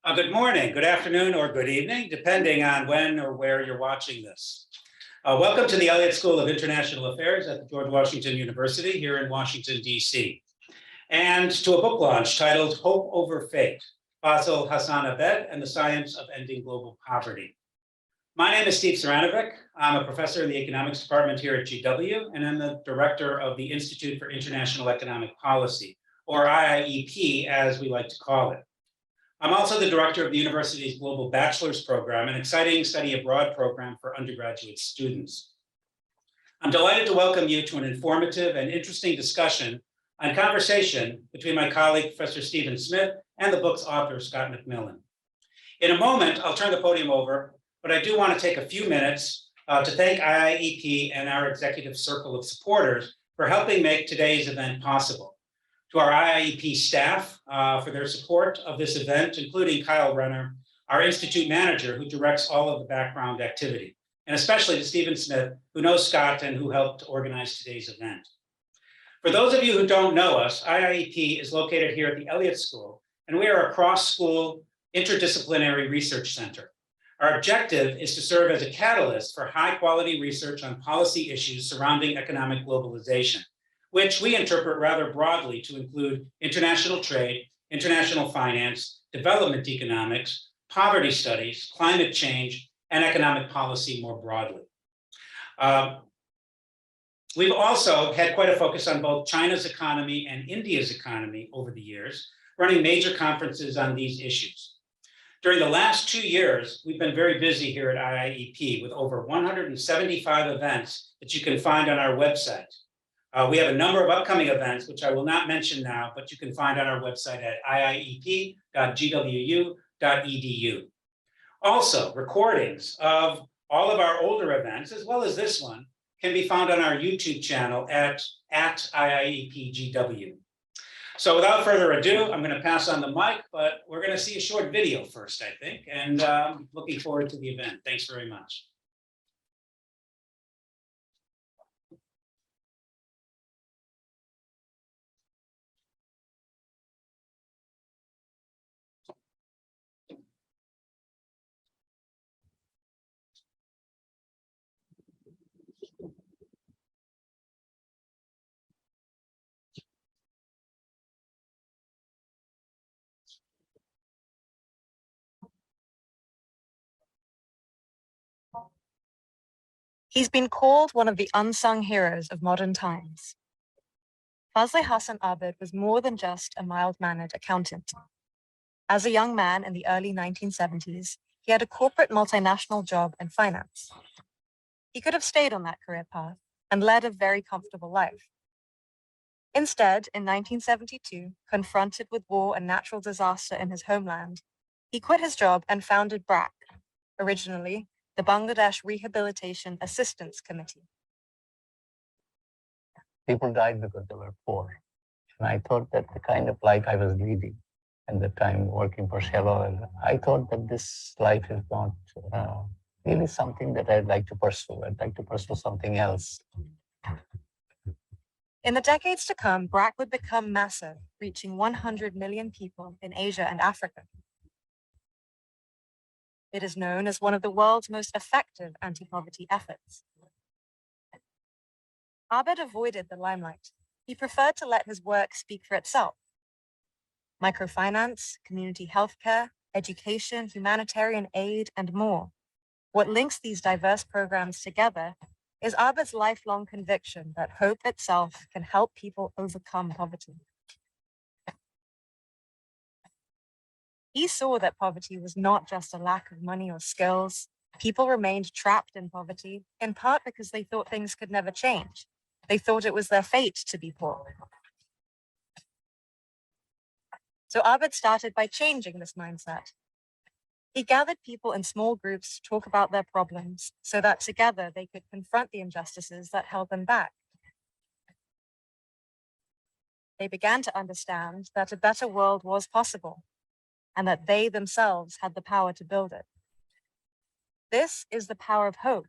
Good morning, good afternoon, or good evening, depending on when or where you're watching this. Welcome to the Elliott School of International Affairs at the George Washington University here in Washington, D.C. And to a book launch titled Hope Over Fate, Fazle Hasan Abed and the Science of Ending Global Poverty. My name is Steve Suranovic. I'm a professor in the economics department here at GW, and I'm the director of the Institute for International Economic Policy, or IIEP, as we like to call it. I'm also the director of the university's Global Bachelor's Program, an exciting study abroad program for undergraduate students. I'm delighted to welcome you to an informative and interesting discussion and conversation between my colleague, Professor Stephen Smith, and the book's author, Scott MacMillan. In a moment, I'll turn the podium over, but I do want to take a few minutes to thank IIEP and our executive circle of supporters for helping make today's event possible. To our IIEP staff for their support of this event, including Kyle Renner, our institute manager who directs all of the background activity, and especially to Stephen Smith, who knows Scott and who helped organize today's event. For those of you who don't know us, IIEP is located here at the Elliott School, and we are a cross-school interdisciplinary research center. Our objective is to serve as a catalyst for high-quality research on policy issues surrounding economic globalization, which we interpret rather broadly to include international trade, international finance, development economics, poverty studies, climate change, and economic policy more broadly. We've also had quite a focus on both China's economy and India's economy over the years, running major conferences on these issues. During the last 2 years, we've been very busy here at IIEP with over 175 events that you can find on our website. We have a number of upcoming events, which I will not mention now, but you can find on our website at iiep.gwu.edu. Also, recordings of all of our older events, as well as this one, can be found on our YouTube channel at IIEPGW. So without further ado, I'm going to pass on the mic, but we're going to see a short video first, I think, and looking forward to the event. Thanks very much. He's been called one of the unsung heroes of modern times. Fazle Hasan Abed was more than just a mild-mannered accountant. As a young man in the early 1970s, he had a corporate multinational job in finance. He could have stayed on that career path and led a very comfortable life. Instead, in 1972, confronted with war and natural disaster in his homeland, he quit his job and founded BRAC, originally the Bangladesh Rehabilitation Assistance Committee. People died because they were poor. And I thought that the kind of life I was leading at the time working for Shell Oil, I thought that this life is not really something that I'd like to pursue. I'd like to pursue something else. In the decades to come, BRAC would become massive, reaching 100 million people in Asia and Africa. It is known as one of the world's most effective anti-poverty efforts. Abed avoided the limelight. He preferred to let his work speak for itself. Microfinance, community healthcare, education, humanitarian aid, and more. What links these diverse programs together is Abed's lifelong conviction that hope itself can help people overcome poverty. He saw that poverty was not just a lack of money or skills. People remained trapped in poverty, in part because they thought things could never change. They thought it was their fate to be poor. So Abed started by changing this mindset. He gathered people in small groups to talk about their problems so that together they could confront the injustices that held them back. They began to understand that a better world was possible and that they themselves had the power to build it. This is the power of hope.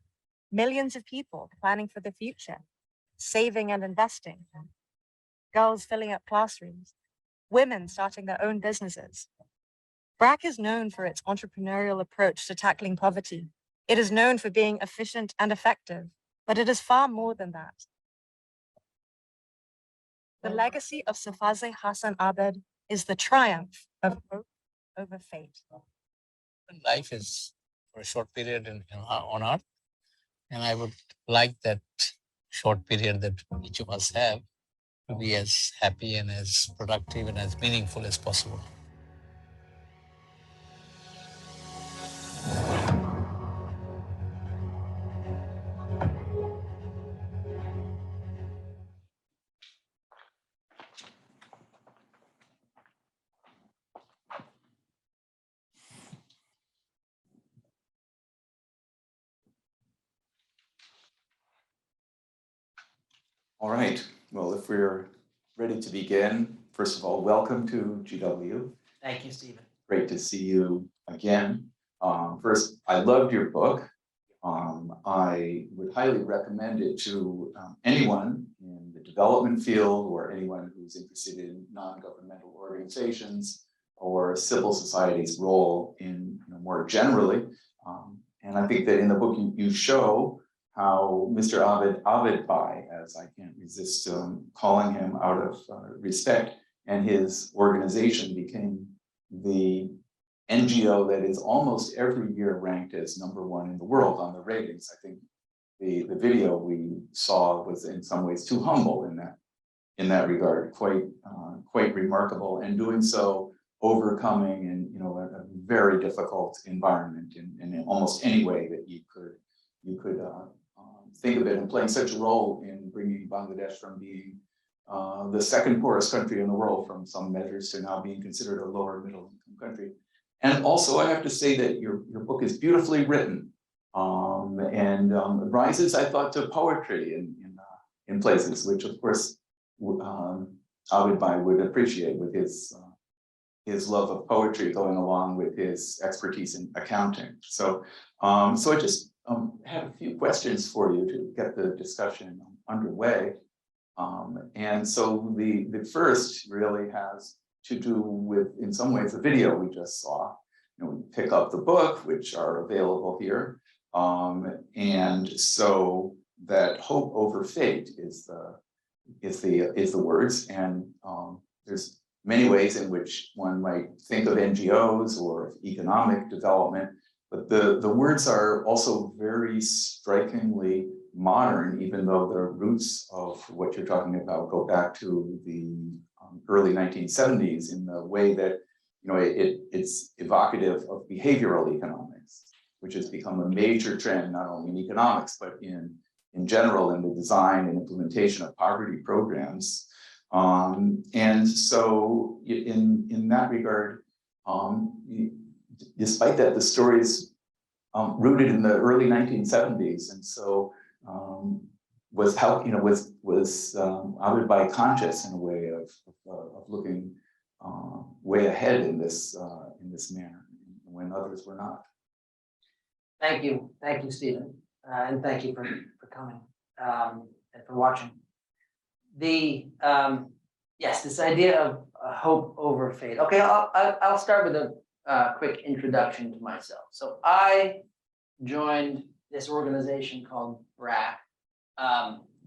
Millions of people planning for the future, saving and investing, girls filling up classrooms, women starting their own businesses. BRAC is known for its entrepreneurial approach to tackling poverty. It is known for being efficient and effective, but it is far more than that. The legacy of Sir Fazle Hasan Abed is the triumph of hope over fate. Life is for a short period on earth, and I would like that short period that each of us have to be as happy and as productive and as meaningful as possible. All right, well, if we're ready to begin, first of all, welcome to GW. Thank you, Stephen. Great to see you again. First, I loved your book. I would highly recommend it to anyone in the development field or anyone who's interested in non-governmental organizations or civil society's role in more generally. And I think that in the book you show how Mr. Abed Bhai, as I can't resist calling him out of respect, and his organization became the NGO that is almost every year ranked as #1 in the world on the ratings. I think the video we saw was in some ways too humble in that regard, quite remarkable, and doing so overcoming a very difficult environment in almost any way that you could think of it, and playing such a role in bringing Bangladesh from being the second poorest country in the world from some measures to now being considered a lower middle income country. And also I have to say that your book is beautifully written and rises, I thought, to poetry in places, which of course Abed Bhai would appreciate with his love of poetry going along with his expertise in accounting. So I just have a few questions for you to get the discussion underway. And so the first really has to do with, in some ways, the video we just saw. We pick up the book, which are available here. And so that hope over fate is the words. And there's many ways in which one might think of NGOs or economic development, but the words are also very strikingly modern, even though the roots of what you're talking about go back to the early 1970s in the way that it's evocative of behavioral economics, which has become a major trend not only in economics but in general in the design and implementation of poverty programs. And so in that regard, despite that, the story is rooted in the early 1970s, and so was Abed Bhai conscious in a way of looking way ahead in this manner when others were not. Thank you, Stephen, and thank you for coming and for watching. Yes, this idea of hope over fate. Okay, I'll start with a quick introduction to myself. So I joined this organization called BRAC.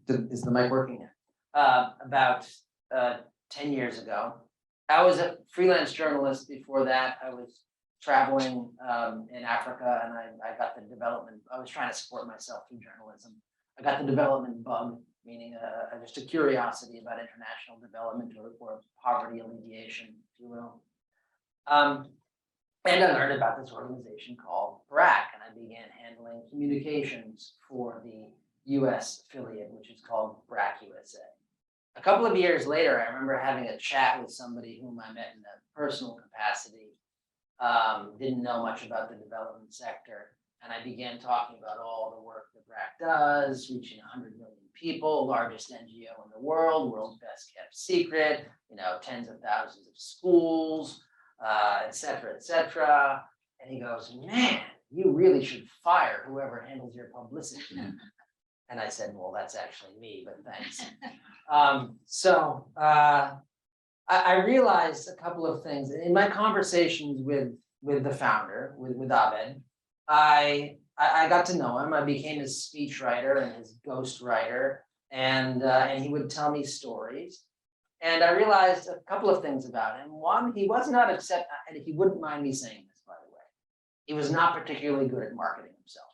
Is the mic working here? About 10 years ago. I was a freelance journalist before that. I was traveling in Africa, and I got the development. I was trying to support myself through journalism. I got the development bug, meaning just a curiosity about international development or poverty alleviation, if you will. And I learned about this organization called BRAC, and I began handling communications for the US affiliate, which is called BRAC USA. A couple of years later, I remember having a chat with somebody whom I met in a personal capacity, didn't know much about the development sector, and I began talking about all the work that BRAC does, reaching 100 million people, largest NGO in the world, world's best kept secret, tens of thousands of schools, et cetera, et cetera. And he goes, man, you really should fire whoever handles your publicity. And I said, well, that's actually me, but thanks. I realized a couple of things in my conversations with with the founder, with Abed, I got to know him. I became his speechwriter and his ghostwriter, and he would tell me stories. And I realized a couple of things about him. One, he was not and he wouldn't mind me saying this, by the way. He was not particularly good at marketing himself.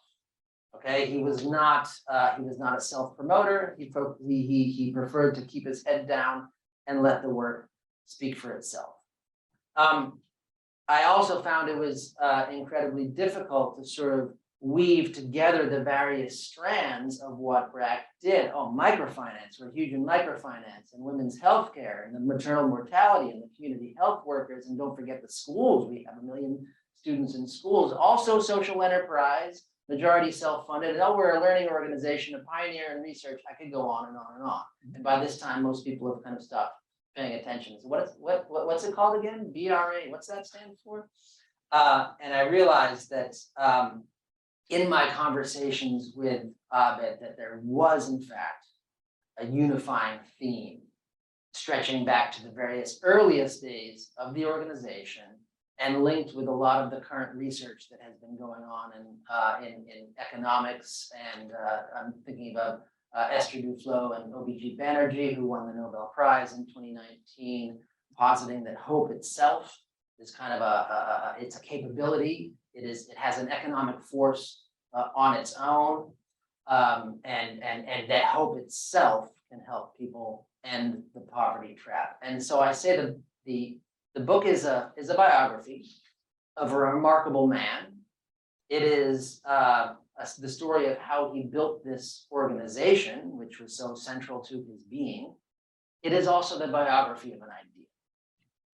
Okay, he was not a self-promoter. He preferred to keep his head down and let the work speak for itself. I also found it was incredibly difficult to sort of weave together the various strands of what BRAC did. Oh, microfinance, we're huge in microfinance and women's healthcare and the maternal mortality and the community health workers. And don't forget the schools. We have 1 million students in schools. Also social enterprise, majority self-funded. And we're a learning organization, a pioneer in research. I could go on and on and on. And by this time, most people have kind of stopped paying attention. So what's it called again? BRA, what's that stand for? And I realized that in my conversations with Abed that there was in fact a unifying theme stretching back to the various earliest days of the organization and linked with a lot of the current research that has been going on in economics. And I'm thinking about Esther Duflo and OBG Banerjee, who won the Nobel Prize in 2019, positing that hope itself is kind of it's a capability. It has an economic force on its own, and that hope itself can help people end the poverty trap. And so I say that the book is a biography of a remarkable man. It is the story of how he built this organization, which was so central to his being. It is also the biography of an idea,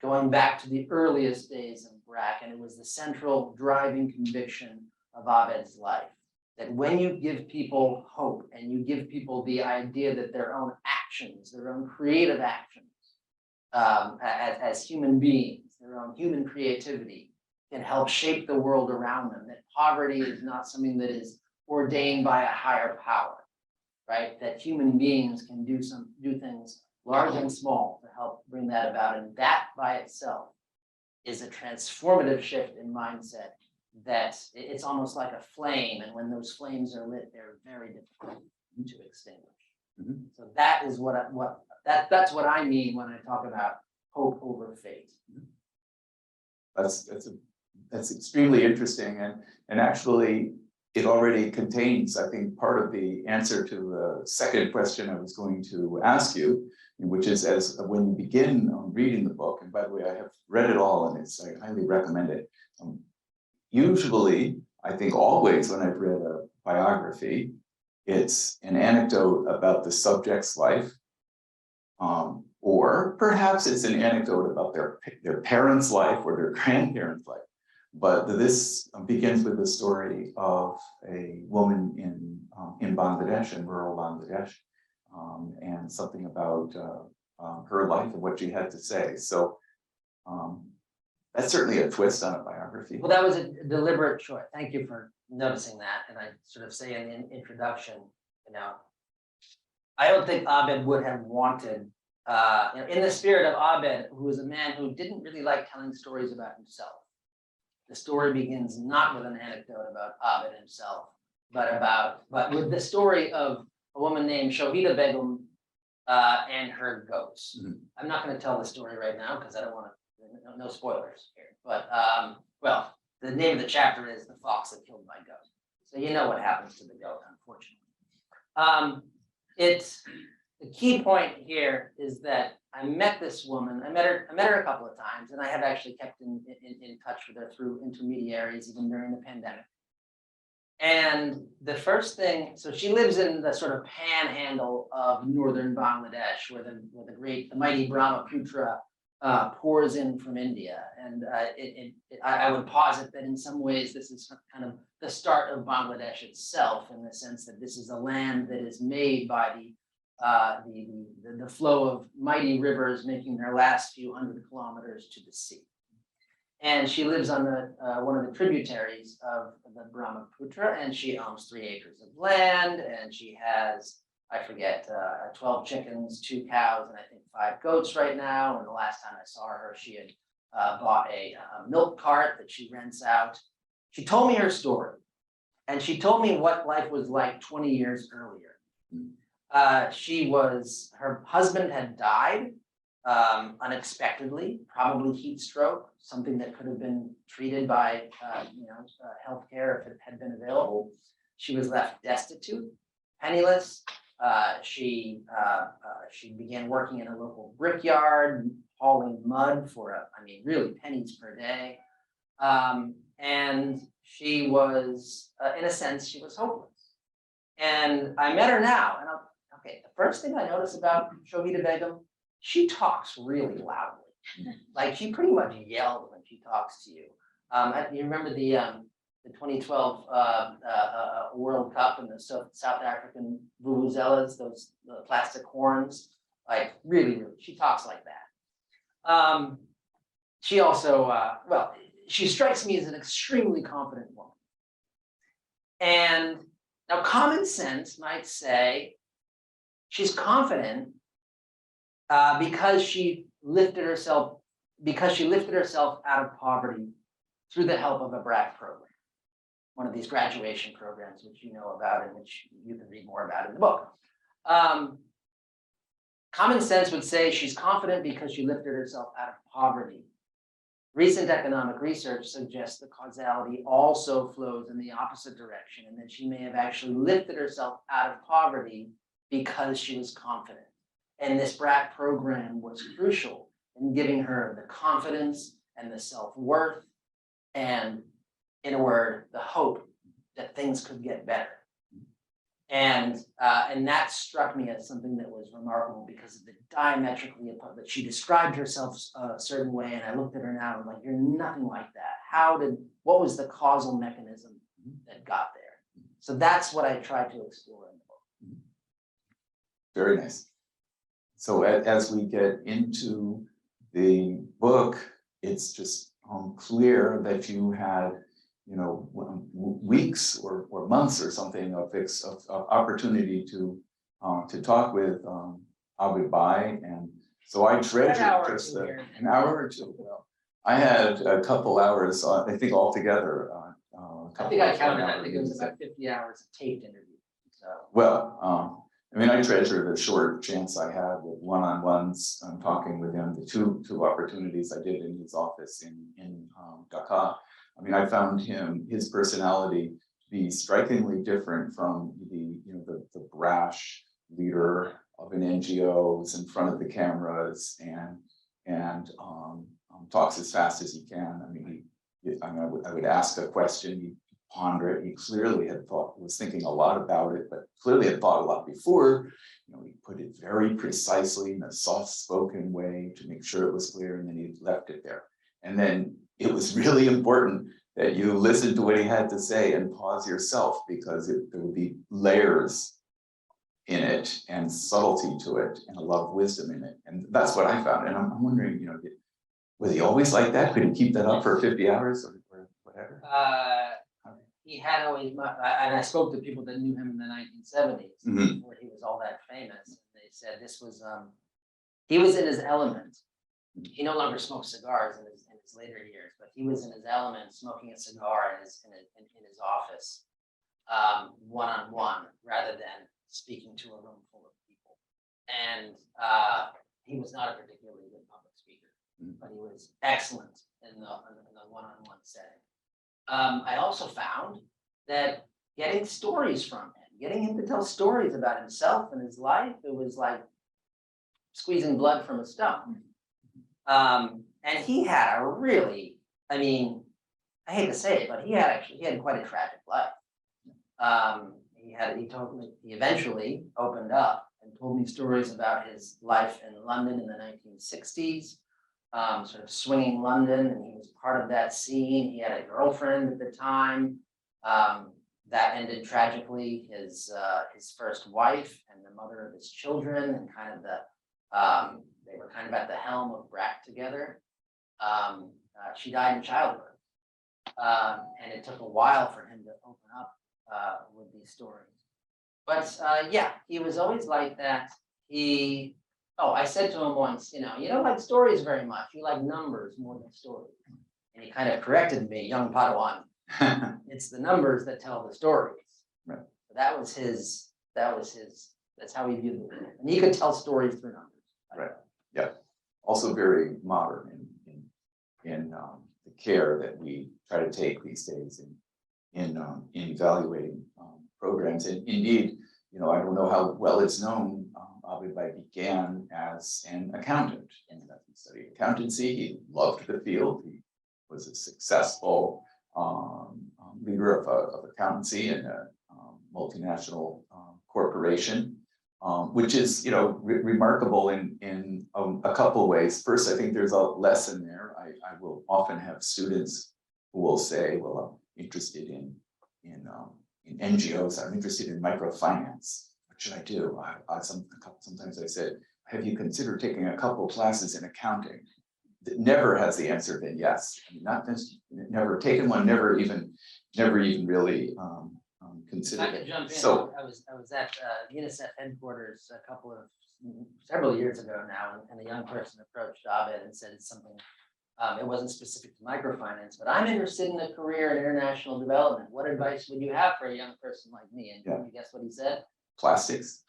going back to the earliest days of BRAC, and it was the central driving conviction of Abed's life, that when you give people hope and you give people the idea that their own actions, their own creative actions, as human beings, their own human creativity can help shape the world around them, that poverty is not something that is ordained by a higher power, right? That human beings can do things large and small to help bring that about. And that by itself is a transformative shift in mindset, that it's almost like a flame. And when those flames are lit, they're very difficult to extinguish. Mm-hmm. So that is that's what I mean when I talk about hope over fate. That's extremely interesting, and actually it already contains, I think, part of the answer to the second question I was going to ask you, which is as when you begin reading the book. And by the way, I have read it all, and I highly recommend it. Usually, I think always when I've read a biography, it's an anecdote about the subject's life, or perhaps it's an anecdote about their parents' life or their grandparents' life. But this begins with the story of a woman in Bangladesh, in rural Bangladesh, and something about her life and what she had to say. So that's certainly a twist on a biography. Well, that was a deliberate choice. Thank you for noticing that. And I sort of say in the introduction, I don't think Abed would have wanted, in the spirit of Abed, who was a man who didn't really like telling stories about himself. The story begins not with an anecdote about Abed himself, but with the story of a woman named Shohida Begum and her goats. Mm-hmm. I'm not going to tell the story right now because I don't want to, no spoilers here. But, well, the name of the chapter is The Fox That Killed My Goat. So you know what happens to the goat, unfortunately. The key point here is that I met this woman. I met her a couple of times, and I have actually kept in touch with her through intermediaries, even during the pandemic. And the first thing, so she lives in the sort of panhandle of northern Bangladesh, where the mighty Brahmaputra pours in from India. And I would posit that in some ways this is kind of the start of Bangladesh itself, in the sense that this is a land that is made by the flow of mighty rivers making their last few hundred kilometers to the sea. And she lives on one of the tributaries of the Brahmaputra, and she owns 3 acres of land, and she has, I forget, 12 chickens, 2 cows, and I think 5 goats right now. And the last time I saw her, she had bought a milk cart that she rents out. She told me her story, and she told me what life was like 20 years earlier. Her husband had died unexpectedly, probably heat stroke, something that could have been treated by healthcare if it had been available. She was left destitute, penniless. She began working in a local brickyard, hauling mud for really pennies per day. And she was, in a sense, she was hopeless. And I met her now, and the first thing I notice about Shohida Begum, she talks really loudly. Like she pretty much yells when she talks to you. You remember the 2012 World Cup and the South African vuvuzelas, those plastic horns? Like really, she talks like that. She also, she strikes me as an extremely confident woman. And now common sense might say she's confident because she lifted herself out of poverty through the help of a BRAC program, one of these graduation programs, which you know about and which you can read more about in the book. Common sense would say she's confident because she lifted herself out of poverty. Recent economic research suggests the causality also flows in the opposite direction, and that she may have actually lifted herself out of poverty because she was confident. And this BRAC program was crucial in giving her the confidence and the self-worth and, in a word, the hope that things could get better. And that struck me as something that was remarkable because of the diametrically opposed, that she described herself a certain way, and I looked at her now and I'm like, you're nothing like that. What was the causal mechanism that got there? So that's what I tried to explore in the book. Very nice. So as we get into the book, it's just clear that you had, weeks or months or something of opportunity to talk with Abed Bai, and so I treasured just an hour or two. Well, I had a couple hours, I think altogether. I think I counted. I think it was about 50 hours of taped interview. So well, I treasure the short chance I had with one-on-ones talking with him. The two opportunities I did in his office in Dhaka. I found his personality to be strikingly different from the brash leader of an NGO who's in front of the cameras and talks as fast as he can. I would ask a question, he'd ponder it. He clearly was thinking a lot about it, but clearly had thought a lot before. He put it very precisely in a soft-spoken way to make sure it was clear, and then he left it there. And then it was really important that you listen to what he had to say and pause yourself, because there would be layers in it and subtlety to it and a lot of wisdom in it. And that's what I found. And I'm wondering, was he always like that? Could he keep that up for 50 hours or whatever? He had always, and I spoke to people that knew him in the 1970s, before he was all that famous. And they said this was, he was in his element. He no longer smoked cigars in his later years, but he was in his element, smoking a cigar in his office, one-on-one, rather than speaking to a room full of people. And he was not a particularly good public speaker, but he was excellent in the one-on-one setting. I also found that getting stories from him, getting him to tell stories about himself and his life, it was like squeezing blood from a stone. And he had a really, I hate to say it, but he had quite a tragic life. He eventually opened up and told me stories about his life in London in the 1960s, sort of swinging London, and he was part of that scene. He had a girlfriend at the time that ended tragically. His first wife and the mother of his children, and they were kind of at the helm of BRAC together. She died in childbirth, and it took a while for him to open up with these stories. But yeah, he was always like that. He Oh, I said to him once, you don't like stories very much. You like numbers more than stories. And he kind of corrected me, young Padawan. It's the numbers that tell the stories. Right. So that's how he viewed it. And he could tell stories through numbers. Right. Yeah. Also very modern in the care that we try to take these days in evaluating programs. And indeed, I don't know how well it's known. Abed began as an accountant, and he studied accountancy. He loved the field. He was a successful leader of accountancy in a multinational corporation, which is remarkable in a couple of ways. First, I think there's a lesson there. I will often have students who will say, "Well, I'm interested in NGOs. I'm interested in microfinance. What should I do?" Sometimes I said, "Have you considered taking a couple classes in accounting?" Never has the answer been yes. I mean, not just never taken one, never even really If I considered could it. jump in, So I was at UNICEF headquarters several years ago now, and a young person approached Abed and said it's something. It wasn't specific to microfinance, but I'm interested in a career in international development. What advice would you have for a young person like me? And can you guess what he said? plastics.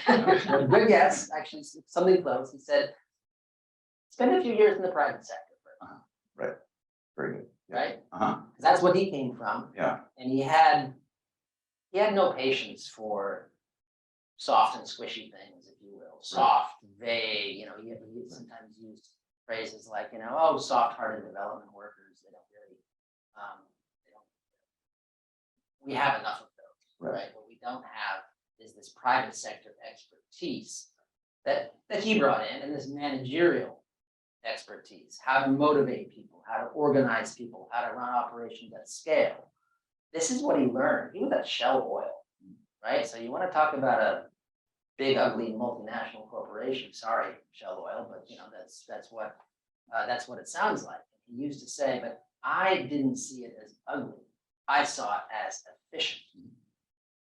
Good guess, actually something close. He said, spend a few years in the private sector first. Right. Very good. Yeah. Right? Uh-huh. 'Cause that's what he came from. Yeah. And he had no patience for soft and squishy things, if you will. Soft, vague, he sometimes used phrases like, oh, soft-hearted development workers, they don't really, we have enough of those, right? What we don't have is this private sector expertise that he brought in, and this managerial expertise, how to motivate people, how to organize people, how to run operations at scale. This is what he learned. He was at Shell Oil, right? So you want to talk about a big, ugly multinational corporation. Sorry, Shell Oil, but that's what it sounds like. He used to say, but I didn't see it as ugly. I saw it as efficient.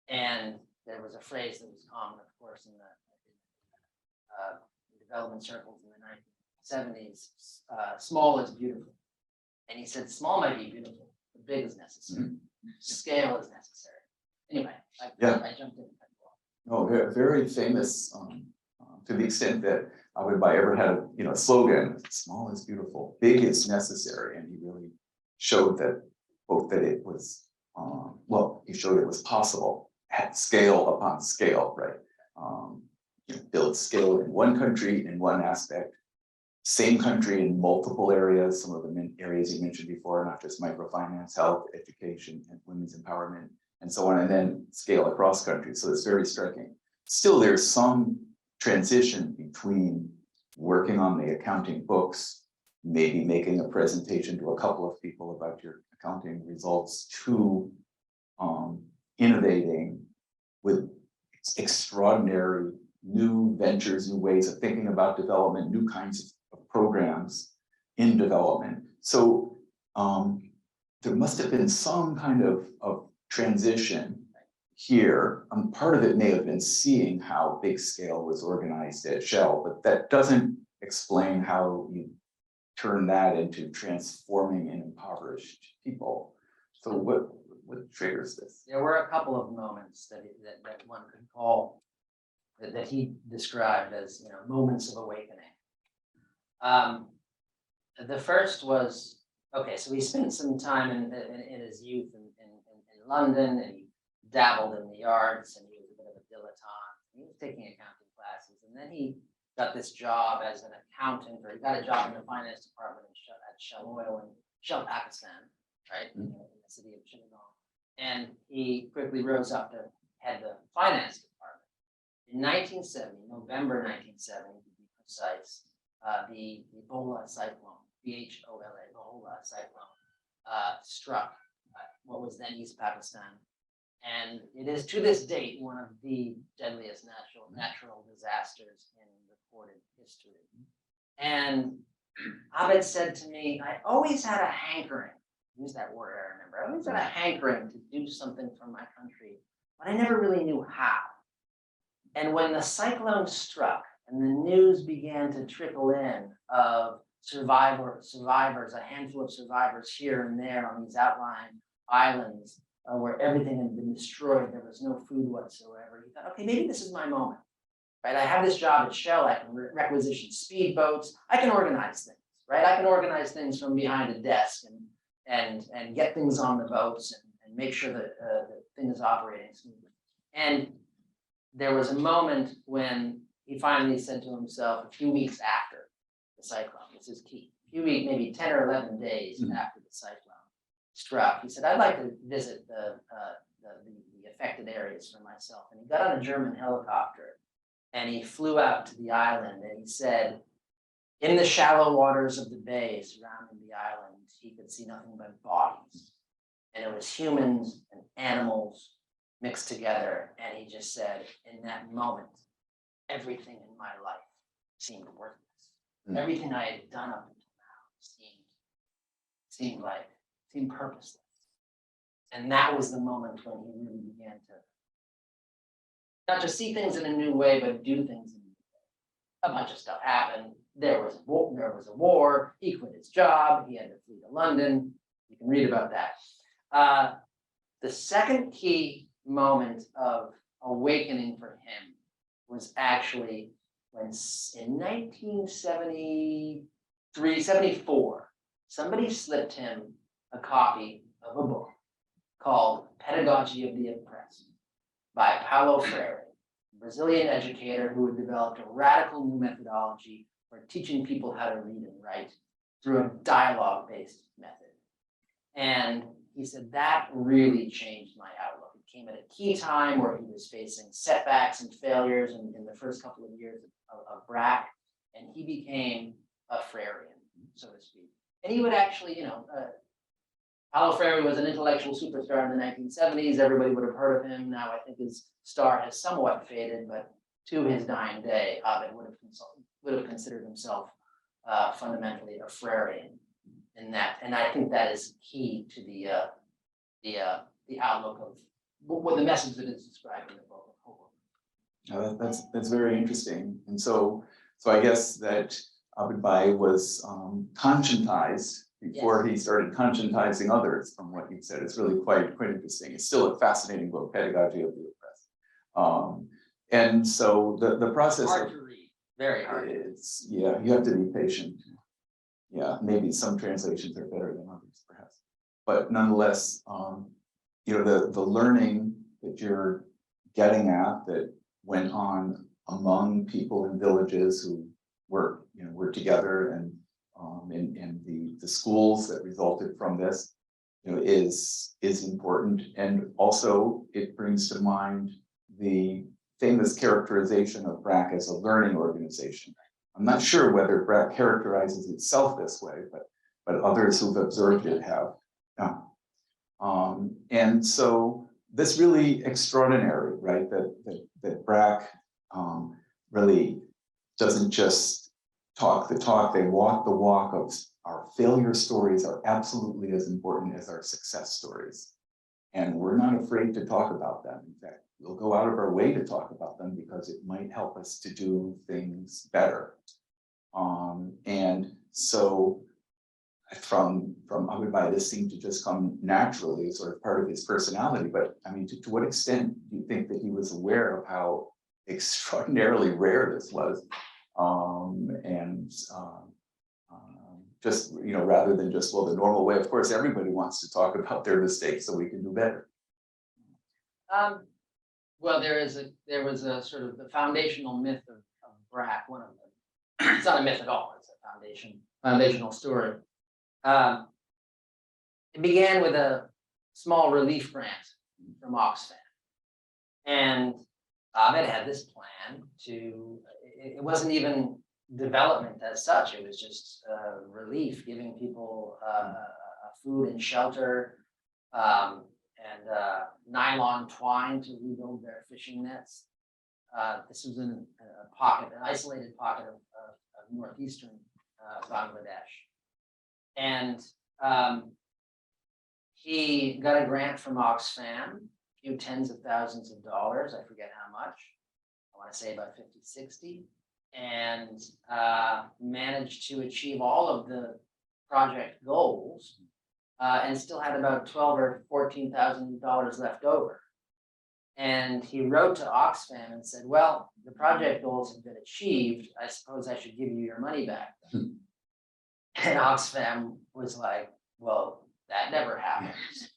And there was a phrase that was common, of course, in the development circles in the 1970s. Small is beautiful. And he said, small might be beautiful, but big is necessary. Scale is necessary. Anyway, I jumped in. No, very, very famous to the extent that Abed ever had a slogan: "Small is beautiful, big is necessary," and he really showed that it was he showed it was possible at scale upon scale, right? Build scale in one country in one aspect, same country in multiple areas. Some of the areas you mentioned before, not just microfinance, health, education, and women's empowerment, and so on, and then scale across countries. So it's very striking. Still, there's some transition between working on the accounting books, maybe making a presentation to a couple of people about your accounting results, to innovating with extraordinary new ventures, new ways of thinking about development, new kinds of programs in development. So there must have been some kind of transition here. Part of it may have been seeing how big scale was organized at Shell, but that doesn't explain how you turn that into transforming an impoverished people. So what triggers this? There were a couple of moments that one could call that he described as moments of awakening. The first was, okay, so he spent some time in his youth in London, and he dabbled in the arts, and he was a bit of a dilettante. He was taking accounting classes, and then he got this job as an accountant, or he got a job in the finance department at Shell Oil in Shell, Pakistan, right, in the city of Chittagong. And he quickly rose up to head the finance department. In 1970, November 1970, to be precise, the Ebola cyclone, BHOLA, Ebola cyclone, struck what was then East Pakistan. And it is to this date one of the deadliest natural disasters in recorded history. And Abed said to me, I always had a hankering, use that word I remember, I always had a hankering to do something for my country, but I never really knew how. And when the cyclone struck, And the news began to trickle in of survivors, a handful of survivors here and there on these outlying islands where everything had been destroyed. There was no food whatsoever. He thought, okay, maybe this is my moment, right? I have this job at Shell. I can requisition speedboats. I can organize things, right? I can organize things from behind a desk and get things on the boats and make sure that the thing is operating smoothly. And there was a moment when he finally said to himself, a few weeks after the cyclone, this is key, a few weeks, maybe 10 or 11 days after the cyclone struck, he said, I'd like to visit the affected areas for myself. And he got on a German helicopter and he flew out to the island, and he said, in the shallow waters of the bay surrounding the island, he could see nothing but bodies. And it was humans and animals mixed together. And he just said, in that moment, everything in my life seemed worthless. Everything I had done up until now seemed purposeless. And that was the moment when he really began to not just see things in a new way, but do things in a new way. A bunch of stuff happened. There was a war. He quit his job. He had to flee to London. You can read about that. The second key moment of awakening for him was actually when in 1974, somebody slipped him a copy of a book called Pedagogy of the Oppressed by Paulo Freire, a Brazilian educator who had developed a radical new methodology for teaching people how to read and write through a dialogue-based method. And he said, that really changed my outlook. It came at a key time where he was facing setbacks and failures in the first couple of years of BRAC, and he became a Freirean, so to speak. And he would actually, Paulo Freire was an intellectual superstar in the 1970s. Everybody would have heard of him. Now I think his star has somewhat faded, but to his dying day, Abed would have considered himself fundamentally a Freirean in that. And I think that is key to the outlook of what the message that is described in the book. That's very interesting. And so I guess that Abed was conscientized before he started conscientizing others. From what you said, it's really quite interesting. It's still a fascinating book, Pedagogy of the Oppressed. And so the process hard to read, very hard. It's you have to be patient. Yeah, maybe some translations are better than others, perhaps. But nonetheless, the learning that you're getting at that went on among people in villages who were together, and the schools that resulted from this, is important. And also it brings to mind the famous characterization of BRAC as a learning organization. I'm not sure whether BRAC characterizes itself this way, but others who've observed it have. And so this really extraordinary, right? That BRAC really doesn't just talk the talk, they walk the walk of our failure stories are absolutely as important as our success stories. And we're not afraid to talk about them. In fact, we'll go out of our way to talk about them because it might help us to do things better. And so from Abed, this seemed to just come naturally as sort of part of his personality. But I mean, to what extent do you think that he was aware of how extraordinarily rare this was? Just, rather than just, well, the normal way, of course, everybody wants to talk about their mistakes so we can do better. Well, there was a sort of the foundational myth of BRAC, one of them. It's not a myth at all, it's a foundational story. It began with a small relief grant from Oxfam. And Abed had this plan it wasn't even development as such, it was just relief, giving people food and shelter, and nylon twine to rebuild their fishing nets. This was in an isolated pocket of northeastern Bangladesh. And he got a grant from Oxfam, a few tens of thousands of dollars, I forget how much. I want to say about 50, 60. and managed to achieve all of the project goals, and still had about $12,000 or $14,000 left over. And he wrote to Oxfam and said, well, the project goals have been achieved. I suppose I should give you your money back. And Oxfam was like, well, that never happens.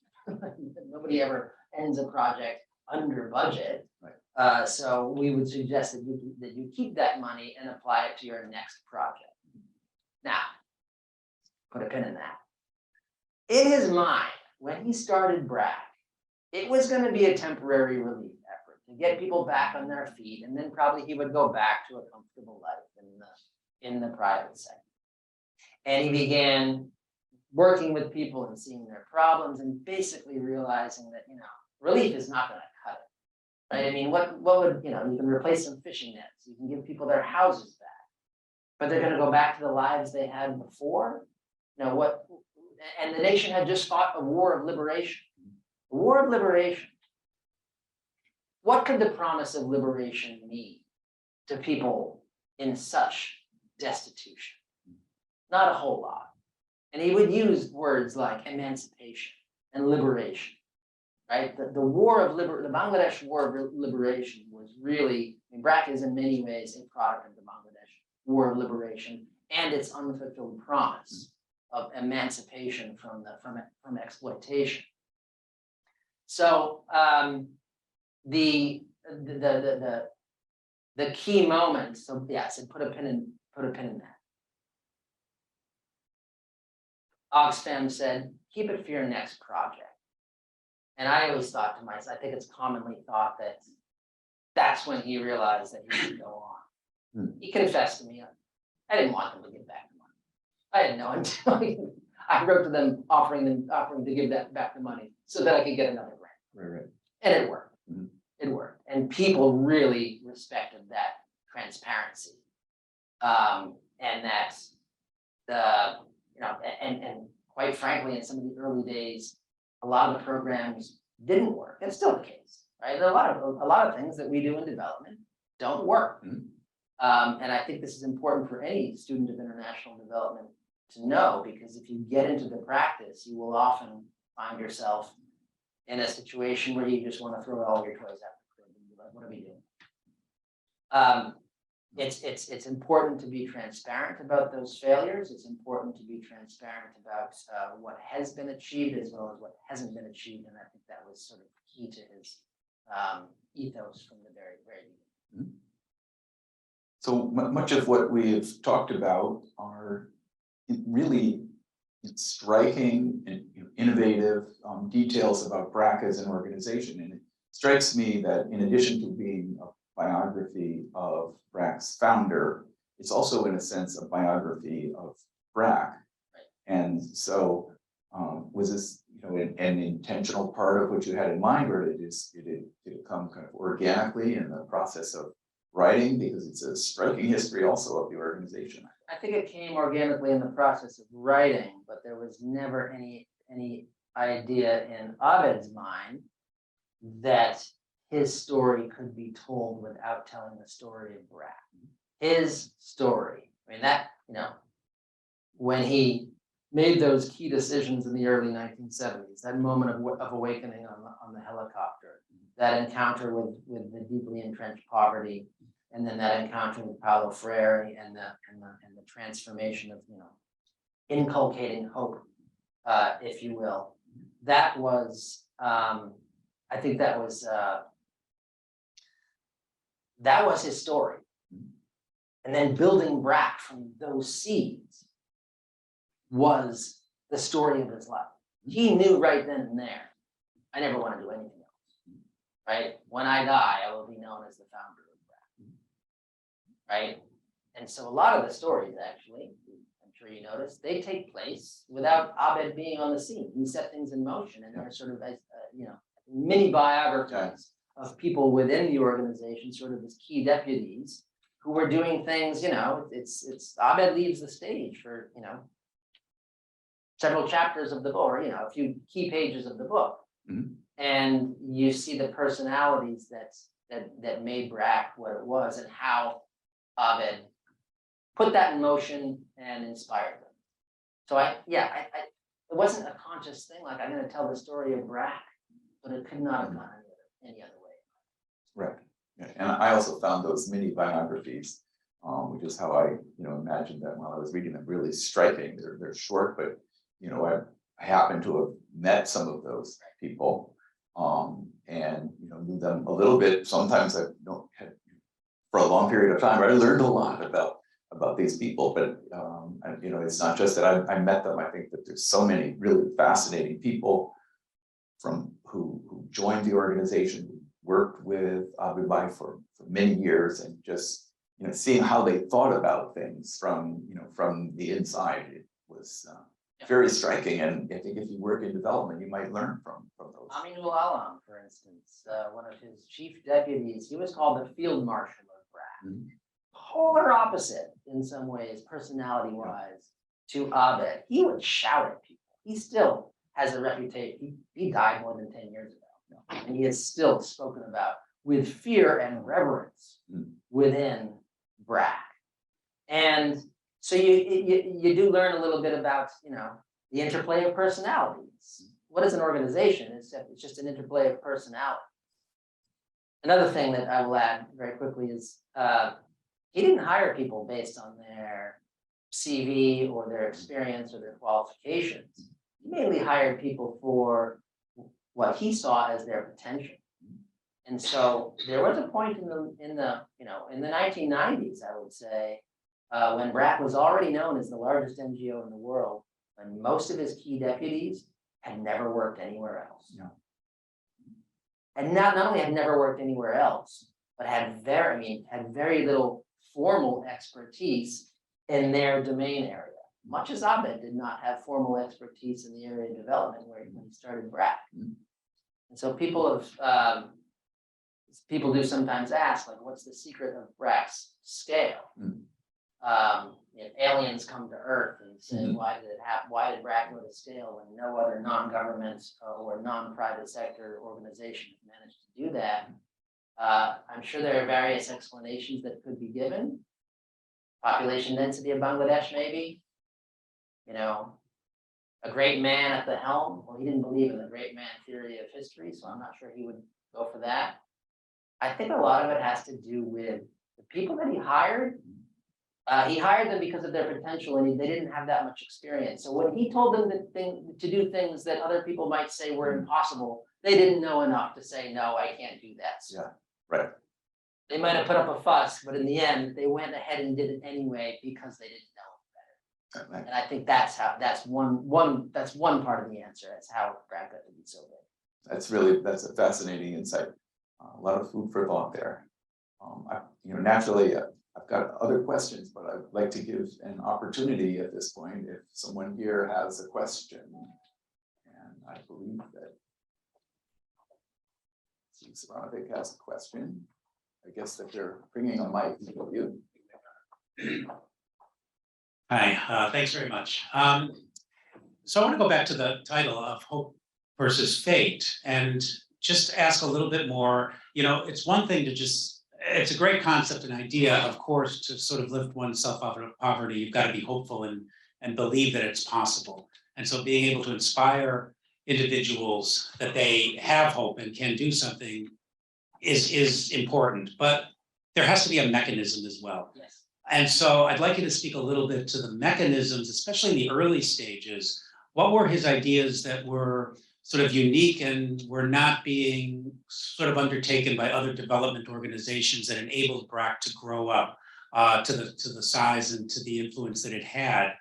Nobody ever ends a project under budget. Right. So we would suggest that you keep that money and apply it to your next project. Now, put a pin in that. In his mind, when he started BRAC, it was going to be a temporary relief effort to get people back on their feet, and then probably he would go back to a comfortable life in the private sector. And he began working with people and seeing their problems, and basically realizing that relief is not going to cut it, right? I mean, what would you can replace some fishing nets, you can give people their houses back, but they're going to go back to the lives they had before. What? And the nation had just fought a war of liberation. A war of liberation. What could the promise of liberation mean to people in such destitution? Not a whole lot. And he would use words like emancipation and liberation, right? The war of the Bangladesh War of Liberation was really, BRAC is in many ways a product of the Bangladesh War of Liberation and its unfulfilled promise of emancipation from exploitation. So the key moment. So yeah, so put a pin in that. Oxfam said, keep it for your next project. And I always thought to myself, I think it's commonly thought that that's when he realized that he could go on. He confessed to me, I didn't want them to give back the money. I didn't know until I wrote to them offering to give back the money so that I could get another grant. Right. And it worked. It worked. And people really respected that transparency. And that and quite frankly, in some of the early days, a lot of the programs didn't work. It's still the case, right? There are a lot of things that we do in development don't work. And I think this is important for any student of international development to know, because if you get into the practice, you will often find yourself in a situation where you just want to throw all your toys out the crib and be like, what are we doing? It's important to be transparent about those failures. It's important to be transparent about what has been achieved as well as what hasn't been achieved. And I think that was sort of key to his ethos from the very, very beginning. So much of what we have talked about are really striking and innovative details about BRAC as an organization. And it strikes me that in addition to being a biography of BRAC's founder, it's also in a sense a biography of BRAC. And so was this an intentional part of what you had in mind, or did it come kind of organically in the process of writing, because it's a striking history also of the organization? I think it came organically in the process of writing, but there was never any idea in Abed's mind that his story could be told without telling the story of BRAC. His story. I mean, that, when he made those key decisions in the early 1970s, that moment of awakening on the helicopter, that encounter with the deeply entrenched poverty, and then that encounter with Paulo Freire and the transformation of inculcating hope, if you will. That was I think that was his story. And then building BRAC from those seeds was the story of his life. He knew right then and there, I never want to do anything else. Right? When I die, I will be known as the founder of BRAC. Right? And so a lot of the stories, actually, I'm sure you noticed, they take place without Abed being on the scene. He set things in motion, and they're sort of, mini biographies of people within the organization, sort of as key deputies who were doing things. It's Abed leaves the stage for several chapters of the book, or a few key pages of the book, and you see the personalities that made BRAC what it was, and how Abed, put that in motion and inspired them. So it wasn't a conscious thing, like I'm gonna tell the story of BRAC, but it could not have gone any other way. Right. Yeah. And I also found those mini biographies, which is how I, imagined them while I was reading them, really striking. They're short, but I happen to have met some of those people, and knew them a little bit. Sometimes I don't had for a long period of time. I learned a lot about these people, but it's not just that I met them. I think that there's so many really fascinating people from who joined the organization, who worked with Abed for many years, and just seeing how they thought about things from the inside. It was very striking, and I think if you work in development, you might learn from those. Aminul Alam, for instance, one of his chief deputies, he was called the field marshal of BRAC. Mhm. Polar opposite in some ways, personality-wise, to Abed. He would shout at people. He still has a reputation. He died more than 10 years ago, and he is still spoken about with fear and reverence within BRAC. And so you do learn a little bit about the interplay of personalities. What is an organization? It's just an interplay of personality. Another thing that I will add very quickly is he didn't hire people based on their CV or their experience or their qualifications. He mainly hired people for what he saw as their potential. And so there was a point in the 1990s, I would say, when BRAC was already known as the largest NGO in the world, and most of his key deputies had never worked anywhere else. Yeah. And not only had never worked anywhere else, but had very little formal expertise in their domain area. Much as Abed did not have formal expertise in the area of development when he started BRAC. And so people do sometimes ask, like, what's the secret of BRAC's scale? Aliens come to Earth and say, why did BRAC go to scale when no other non-government or non-private sector organization managed to do that? I'm sure there are various explanations that could be given. Population density of Bangladesh, maybe. A great man at the helm. Well, he didn't believe in the great man theory of history, so I'm not sure he would go for that. I think a lot of it has to do with the people that he hired. He hired them because of their potential, and they didn't have that much experience. So when he told them to do things that other people might say were impossible, they didn't know enough to say, no, I can't do that. So Yeah, right. they might have put up a fuss, but in the end, they went ahead and did it anyway because they didn't know better. And I think that's one part of the answer. That's how BRAC got to be so big. That's a fascinating insight. A lot of food for thought there. Naturally, I've got other questions, but I'd like to give an opportunity at this point if someone here has a question. And I believe that Suranovic has a question. I guess that they're bringing a mic to you. Hi, thanks very much. So I want to go back to the title of Hope versus Fate and just ask a little bit more. It's one thing to it's a great concept and idea, of course, to sort of lift oneself out of poverty. You've got to be hopeful and believe that it's possible. And so being able to inspire individuals that they have hope and can do something is important, but there has to be a mechanism as well. Yes. And so I'd like you to speak a little bit to the mechanisms, especially in the early stages. What were his ideas that were sort of unique and were not being sort of undertaken by other development organizations that enabled BRAC to grow up to the size and to the influence that it had?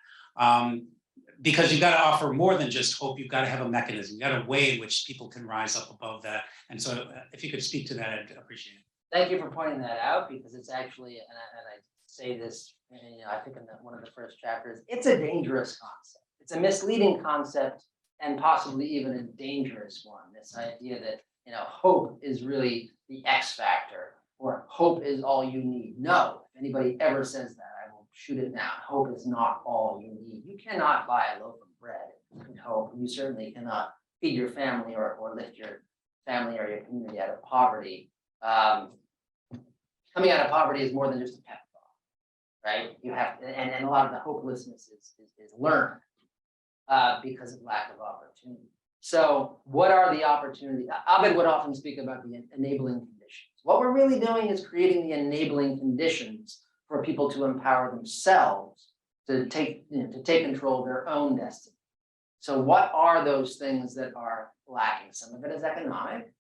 Because you've got to offer more than just hope. You've got to have a mechanism. You've got a way in which people can rise up above that. And so if you could speak to that, I'd appreciate it. Thank you for pointing that out, because it's actually, and I say this, I think in one of the first chapters, it's a dangerous concept. It's a misleading concept and possibly even a dangerous one. This idea that, hope is really the X factor, or hope is all you need. No, if anybody ever says that, I will shoot it down. Hope is not all you need. You cannot buy a loaf of bread and hope. You certainly cannot feed your family or lift your family or your community out of poverty. Coming out of poverty is more than just a pep talk. right? You have, and a lot of the hopelessness is learned because of lack of opportunity. So what are the opportunities? Abed would often speak about the enabling conditions. What we're really doing is creating the enabling conditions for people to empower themselves to take control of their own destiny. So what are those things that are lacking? Some of it is economic,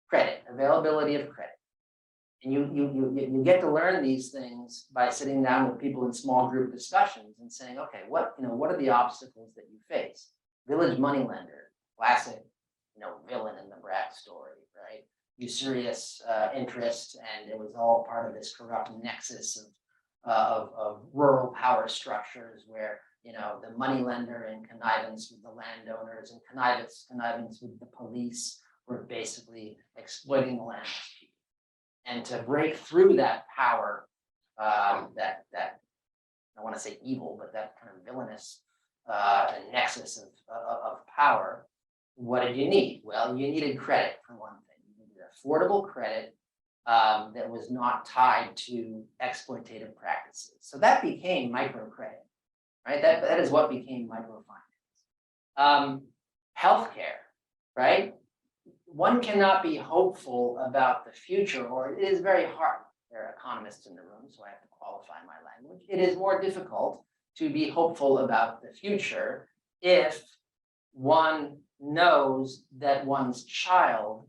credit, availability of credit. And you get to learn these things by sitting down with people in small group discussions and saying, okay, what are the obstacles that you face? Village moneylender, classic, villain in the BRAC story, right? Usurious interest, and it was all part of this corrupt nexus of rural power structures where the moneylender in connivance with the landowners and connivance with the police were basically exploiting the land. And to break through that power, that I want to say evil, but that kind of villainous nexus of power, what did you need? Well, you needed credit for one thing. You needed affordable credit that was not tied to exploitative practices. So that became microcredit, right? That is what became microfinance. Healthcare, right? One cannot be hopeful about the future, or it is very hard. There are economists in the room, so I have to qualify my language. It is more difficult to be hopeful about the future if one knows that one's child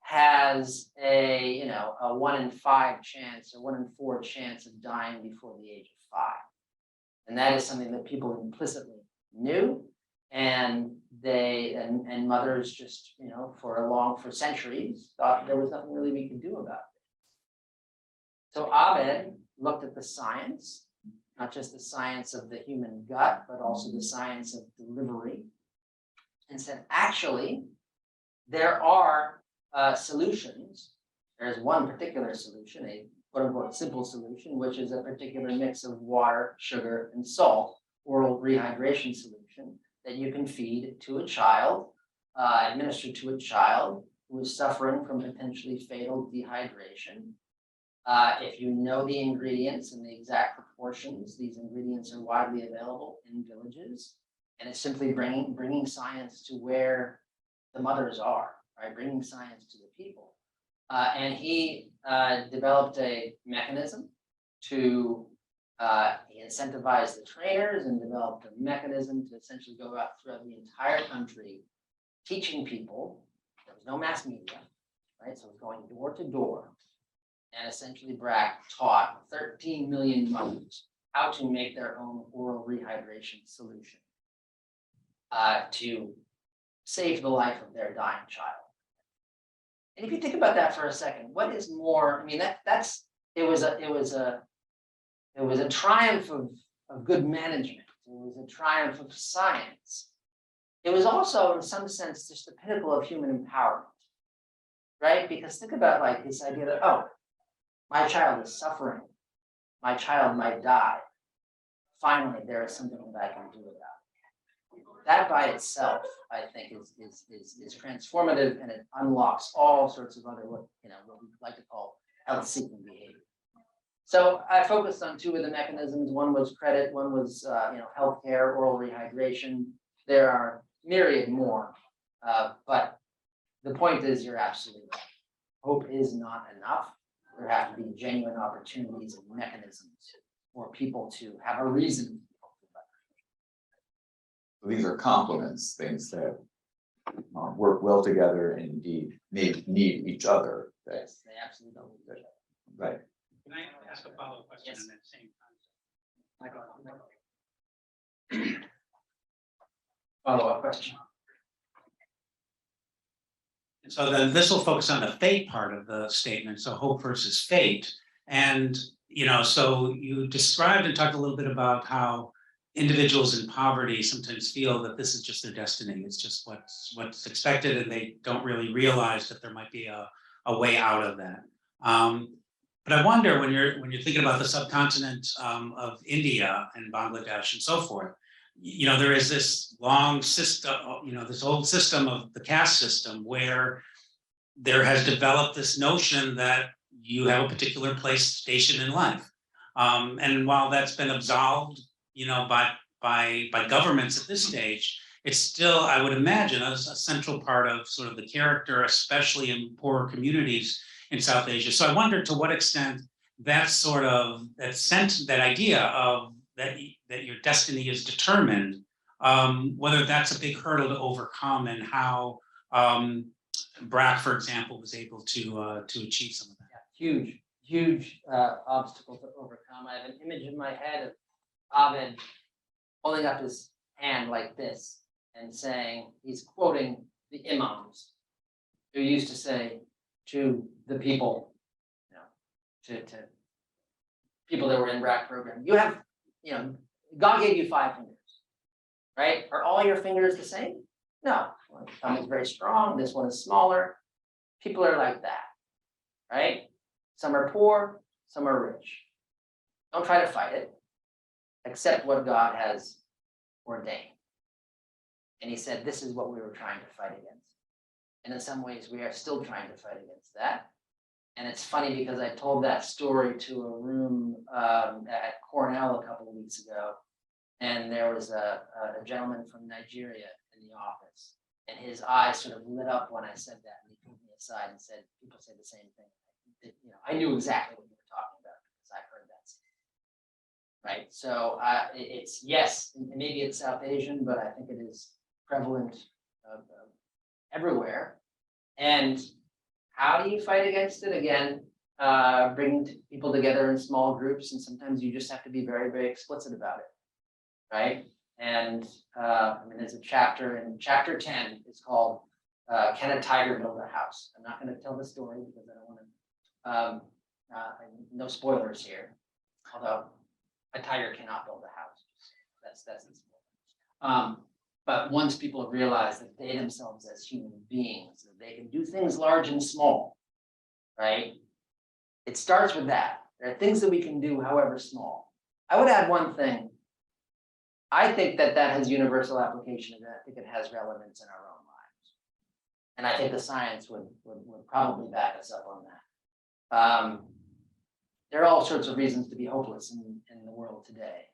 has a 1 in 5 chance or 1 in 4 chance of dying before the age of 5. And that is something that people implicitly knew. And and mothers just, for centuries thought there was nothing really we could do about it. So Abed looked at the science, not just the science of the human gut, but also the science of delivery, and said, actually, there are solutions. There's one particular solution, a quote unquote simple solution, which is a particular mix of water, sugar, and salt, oral rehydration solution that you can feed to a child, administer to a child who is suffering from potentially fatal dehydration. If you know the ingredients and the exact proportions, these ingredients are widely available in villages, and it's simply bringing science to where the mothers are, right? Bringing science to the people. And he developed a mechanism to he incentivized the trainers and developed a mechanism to essentially go out throughout the entire country, teaching people. There was no mass media, right? So it was going door to door. And essentially BRAC taught 13 million mothers how to make their own oral rehydration solution to save the life of their dying child. And if you think about that for a second, what is more, I mean, it was a triumph of good management. It was a triumph of science. It was also, in some sense, just the pinnacle of human empowerment, right? Because think about like this idea that, oh, my child is suffering. My child might die. Finally, there is something that I can do about it. That by itself, I think, is transformative, and it unlocks all sorts of other, what we like to call health-seeking behavior. So I focused on 2 of the mechanisms. One was credit. One was, healthcare, oral rehydration. There are myriad more, but the point is, you're absolutely right. Hope is not enough. There have to be genuine opportunities and mechanisms for people to have a reason to be hopeful about it. These are complements, things that work well together and indeed need each other. Yes, they absolutely don't need each other. Right. Can I ask a follow-up question Yes. on that same concept? Follow-up question. And so then this will focus on the fate part of the statement, so hope versus fate. And, so you described and talked a little bit about how individuals in poverty sometimes feel that this is just their destiny. It's just what's expected, and they don't really realize that there might be a way out of that. But I wonder, when you're thinking about the subcontinent of India and Bangladesh and so forth, there is this long system, this old system of the caste system, where there has developed this notion that you have a particular place, station in life. And while that's been absolved, by governments at this stage, it's still, I would imagine, a central part of sort of the character, especially in poorer communities in South Asia. So I wonder to what extent that sort of that idea of that your destiny is determined, whether that's a big hurdle to overcome, and how BRAC, for example, was able to achieve some of that. Yeah, huge obstacle to overcome. I have an image in my head of Abed holding up his hand like this and saying, he's quoting the imams who used to say to the people, to people that were in BRAC program, you have, God gave you 5 fingers, right? Are all your fingers the same? No, one thumb is very strong, this one is smaller. People are like that, right? Some are poor, some are rich. Don't try to fight it. Accept what God has ordained. And he said, this is what we were trying to fight against. And in some ways, we are still trying to fight against that. And it's funny because I told that story to a room at Cornell a couple of weeks ago. And there was a gentleman from Nigeria in the office. And his eyes sort of lit up when I said that. And he pulled me aside and said, people say the same thing. I knew exactly what you were talking about because I've heard that. Right. So it's, yes, maybe it's South Asian, but I think it is prevalent everywhere. And how do you fight against it? Again, bringing people together in small groups, and sometimes you just have to be very, very explicit about it, right? And there's a chapter in chapter 10. It's called "Can a Tiger Build a House?" I'm not going to tell the story because I don't want to. No spoilers here. Although a tiger cannot build a house. That's the spoiler. But once people realize that they themselves as human beings, that they can do things large and small, right? It starts with that. There are things that we can do, however small. I would add one thing. I think that has universal application, and I think it has relevance in our own lives. And I think the science would probably back us up on that. There are all sorts of reasons to be hopeless in the world today.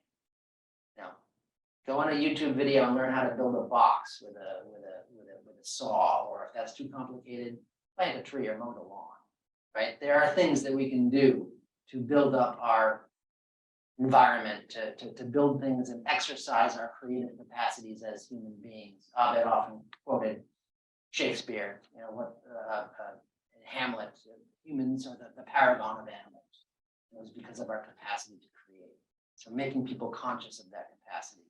Go on a YouTube video and learn how to build a box with a saw, or if that's too complicated, plant a tree or mow the lawn. Right? There are things that we can do to build up our environment, to build things and exercise our creative capacities as human beings. Abed often quoted Shakespeare. In Hamlet, humans are the paragon of animals. It was because of our capacity to create. So making people conscious of that capacity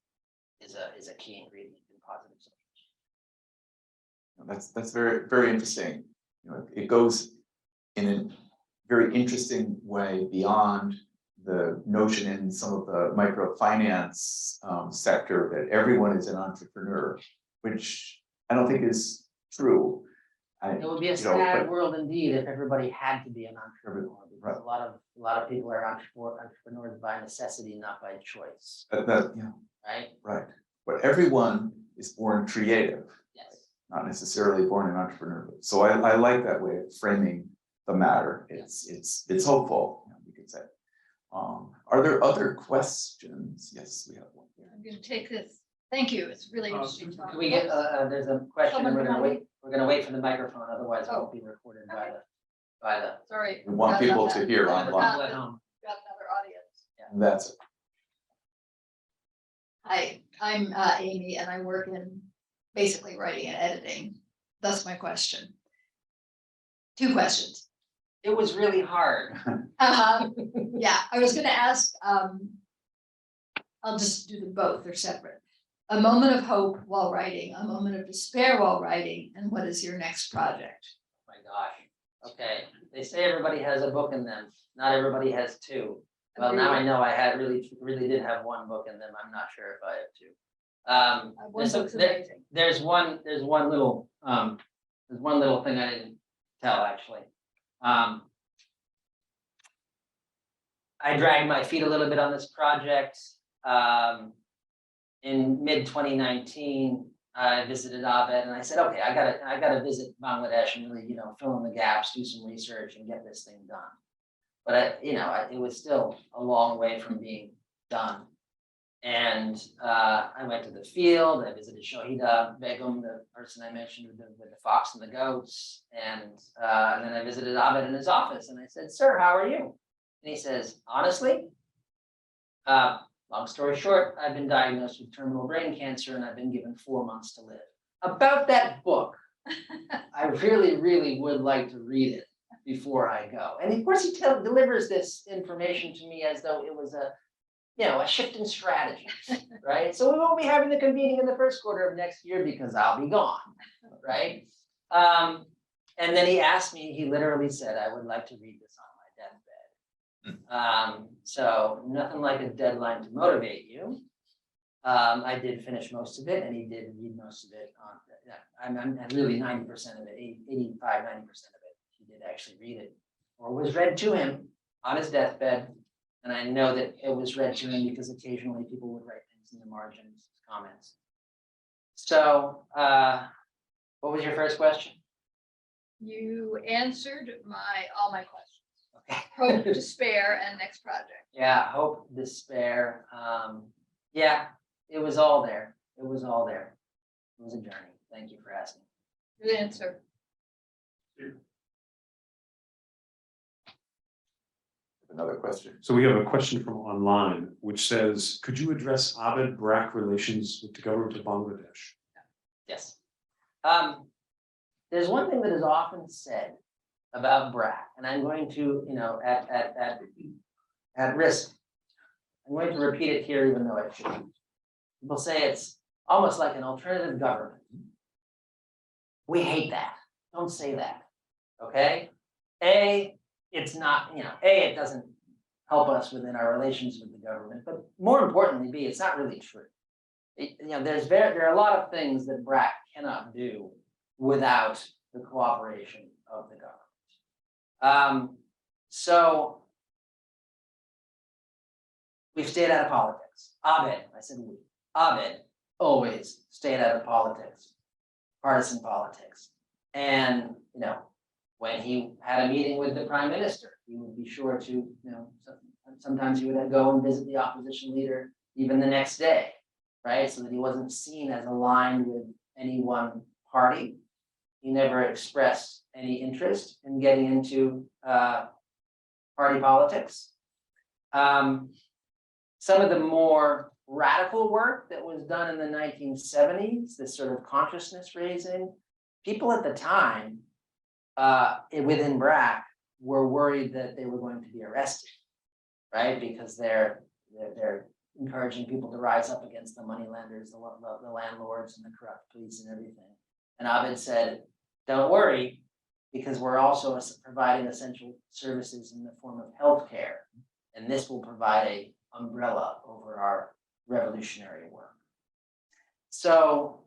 is a key ingredient in positive social. That's very, very interesting. It goes in a very interesting way beyond the notion in some of the microfinance sector that everyone is an entrepreneur, which I don't think is true. It would be a sad world indeed if everybody had to be an entrepreneur, because right. a lot of people are entrepreneurs by necessity, not by choice. Right. Right. But everyone is born creative. Yes. Not necessarily born an entrepreneur. So I like that way of framing the matter. It's hopeful, we could say. Are there other questions? Yes, we have one. I'm going to take this. Thank you. It's really interesting. Can we get? There's a question. Someone We're going to come wait. We're going to wait for the microphone, otherwise it Oh. won't be recorded by the. Sorry. We want people to hear by the online. people at home. Got another audience. That's it. Hi, I'm Amy, and I work in basically writing and editing. That's my question. 2 questions. It was really hard. Yeah, I was going to ask. I'll just do them both. They're separate. A moment of hope while writing, a moment of despair while writing, and what is your next project? My gosh. Okay. They say everybody has a book in them. Not everybody has 2. Well, now I know I had really did have 1 book in them. I'm not sure if I have 2. One book's amazing. There's one little thing I didn't tell actually. I dragged my feet a little bit on this project. In mid-2019, I visited Abed and I said, okay, I gotta visit Bangladesh and really, fill in the gaps, do some research and get this thing done. But it was still a long way from being done. And I went to the field, I visited Shahida Begum, the person I mentioned with the fox and the goats. And then I visited Abed in his office and I said, "Sir, how are you?" And he says, "Honestly, long story short, I've been diagnosed with terminal brain cancer and I've been given 4 months to live." About that book, I really, really would like to read it before I go. And of course, he delivers this information to me as though it was a shift in strategy, right? So we won't be having the convening in the first quarter of next year because I'll be gone, right? And then he asked me, he literally said, "I would like to read this on my deathbed." So nothing like a deadline to motivate you. I did finish most of it and he did read most of it on, I'm really 90% of it, 85, 90% of it, he did actually read it or was read to him on his deathbed. And I know that it was read to him because occasionally people would write things in the margins, comments. So, what was your first question? You answered all my questions. Okay. Hope, despair, and next project. Yeah, hope, despair. Yeah, it was all there. It was all there. It was a journey. Thank you for asking. Good answer. Another question. So we have a question from online, which says, could you address Abed BRAC relations with the government of Bangladesh? Yes. There's one thing that is often said about BRAC, and I'm going to, at risk, I'm going to repeat it here, even though I shouldn't. People say it's almost like an alternative government. We hate that. Don't say that. Okay? It's not, it doesn't help us within our relations with the government, but more importantly, B, it's not really true. There are a lot of things that BRAC cannot do without the cooperation of the government. So we've stayed out of politics. Abed, I said we. Abed always stayed out of politics, partisan politics. And, when he had a meeting with the prime minister, he would be sure to, sometimes he would go and visit the opposition leader even the next day, right? So that he wasn't seen as aligned with any one party. He never expressed any interest in getting into party politics. Some of the more radical work that was done in the 1970s, this sort of consciousness raising, people at the time within BRAC were worried that they were going to be arrested, right? Because they're encouraging people to rise up against the moneylenders, the landlords, and the corrupt police and everything. And Abed said, "Don't worry, because we're also providing essential services in the form of healthcare, and this will provide an umbrella over our revolutionary work." So,